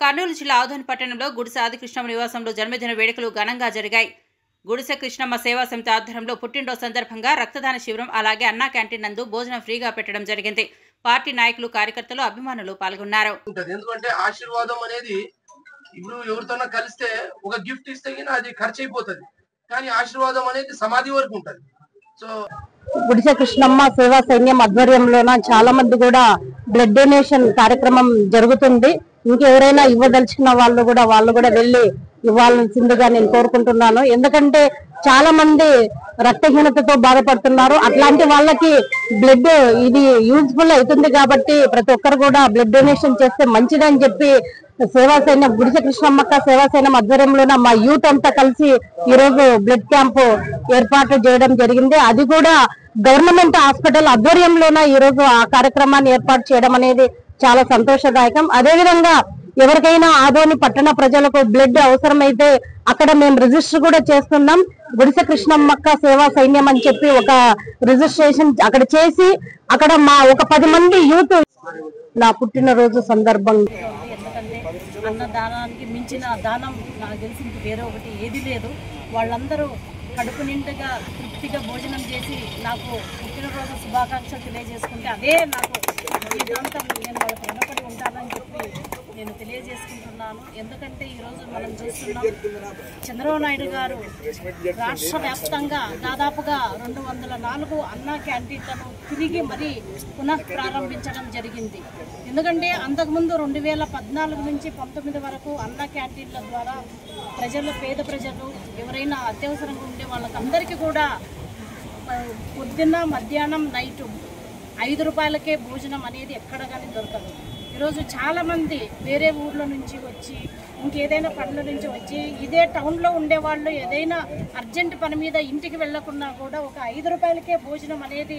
కర్నూలు జిల్లా ఆదోని పట్టణంలో గుడిసె ఆదికృష్ణమ్మ నివాసంలో జన్మదిన వేడుకలు ఘనంగా జరిగాయి. గుడిసె కృష్ణమ్మ సేవా సమితి ఆధ్వర్యంలో పుట్టినరోజు సందర్భంగా రక్తదాన శిబిరం అలాగే అన్నా క్యాంటీన్ నందు భోజనం ఫ్రీగా పెట్టడం జరిగింది. పార్టీ నాయకులు, కార్యకర్తలు, అభిమానులు పాల్గొన్నారు. ఎందుకంటే ఆశీర్వాదం అనేది ఇప్పుడు ఎవరితోనా కలిస్తే ఒక గిఫ్ట్ ఇస్తే అది ఖర్చు అయిపోతుంది, కానీ ఆశీర్వాదం అనేది సమాధి వరకు ఉంటది. సో గుడిసె కృష్ణమ్మ సేవా సైన్యం ఆధ్వర్యంలోన చాలా మంది కూడా బ్లడ్ డొనేషన్ కార్యక్రమం జరుగుతుంది. ఇంకెవరైనా ఇవ్వదలుచుకున్న వాళ్ళు కూడా వెళ్ళి ఇవ్వాల్సిందిగా నేను కోరుకుంటున్నాను. ఎందుకంటే చాలా మంది రక్తహీనతతో బాధపడుతున్నారు. అట్లాంటి వాళ్ళకి బ్లడ్ ఇది యూజ్ఫుల్ అవుతుంది కాబట్టి ప్రతి ఒక్కరు కూడా బ్లడ్ డొనేషన్ చేస్తే మంచిదని చెప్పి సేవా సైన్యం గుడిసె కృష్ణమ్మక్క సేవా సైన్యం ఆధ్వర్యంలోన మా యూత్ అంతా కలిసి ఈ రోజు బ్లడ్ క్యాంప్ ఏర్పాటు చేయడం జరిగింది. అది కూడా గవర్నమెంట్ హాస్పిటల్ ఆధ్వర్యంలోన ఈ రోజు ఆ కార్యక్రమాన్ని ఏర్పాటు చేయడం అనేది చాలా సంతోషదాయకం. అదేవిధంగా ఎవరికైనా ఆదోని పట్టణ ప్రజలకు బ్లడ్ అవసరమైతే అక్కడ మేము రిజిస్టర్ కూడా చేస్తున్నాం. గుడిసె కృష్ణమ్మక్క సేవా సైన్యం అని చెప్పి ఒక రిజిస్ట్రేషన్ అక్కడ చేసి అక్కడ మా ఒక 10 మంది యూత్ నా పుట్టినరోజు సందర్భంగా అన్నదానానికి మించిన దానం నాకు తెలిసింది వేరే ఒకటి ఏది లేదు. వాళ్ళందరూ కడుపు నిండుగా తృప్తిగా భోజనం చేసి నాకు పుట్టినరోజు శుభాకాంక్షలు తెలియజేసుకుంటే అదే నాకు జీవితాంతం నేను వాళ్ళకి రుణపడి ఉంటానని చెప్పి నేను తెలియజేసుకుంటున్నాను. ఎందుకంటే ఈరోజు మనం చూస్తున్నాం, చంద్రబాబు నాయుడు గారు రాష్ట్ర వ్యాప్తంగా దాదాపుగా 204 అన్నా క్యాంటీన్లను తిరిగి మరీ పునః ప్రారంభించడం జరిగింది. ఎందుకంటే అంతకుముందు 2014 నుంచి 19 వరకు అన్నా క్యాంటీన్ల ద్వారా పేద ప్రజలు ఎవరైనా అత్యవసరంగా ఉండే వాళ్ళకందరికీ కూడా పొద్దున్న, మధ్యాహ్నం, నైటు 5 రూపాయలకే భోజనం అనేది ఎక్కడ కానీ దొరకదు. ఈరోజు చాలామంది వేరే ఊర్ల నుంచి వచ్చి ఇంకేదైనా పనుల నుంచి వచ్చి ఇదే టౌన్లో ఉండేవాళ్ళు ఏదైనా అర్జెంట్ పని మీద ఇంటికి వెళ్ళకున్నా కూడా ఒక 5 రూపాయలకే భోజనం అనేది